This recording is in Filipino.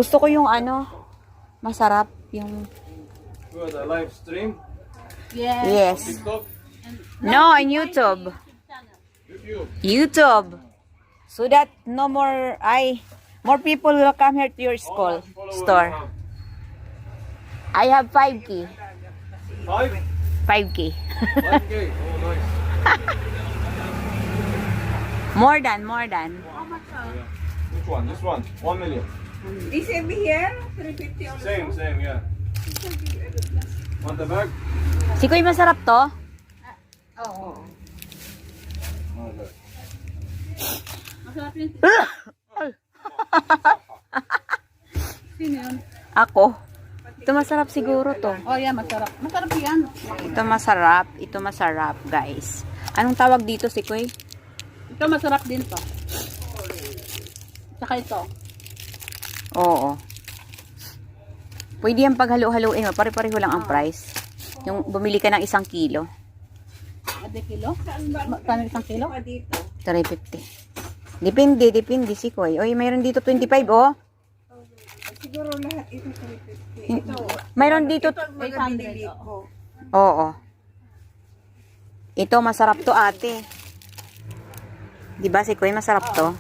Gusto ko yung ano, masarap yung... Good, a live stream. Yes. TikTok. No, on YouTube. YouTube. YouTube. So that no more, more people will come here to your school, store. I have 5K. 5? 5K. 5K. Oh, nice. More than. Which one? This one? 1 million. Is it here? 350 also? Same, yeah. Want the bag? Si Kuy, masarap to? Oo. Okay. Masarap yun. Sino yun? Ako. Ito masarap siguro to. Oh, yeah, masarap. Masarap yan. Ito masarap, guys. Anong tawag dito si Kuy? Ito masarap din to. Saka ito. Oo. Pwede yan paghalo-haloin mo. Pare-pareho lang ang price. Yung bumili ka ng 1 kilo. Ade kilo? Kano 1 kilo? 350. Depende si Kuy. Oy, mayroon dito 25, oh. Siguro lahat ito 350. Ito. Mayroon dito, 800. Oo. oo. Ito, masarap to, ate. Diba si Kuy, masarap to?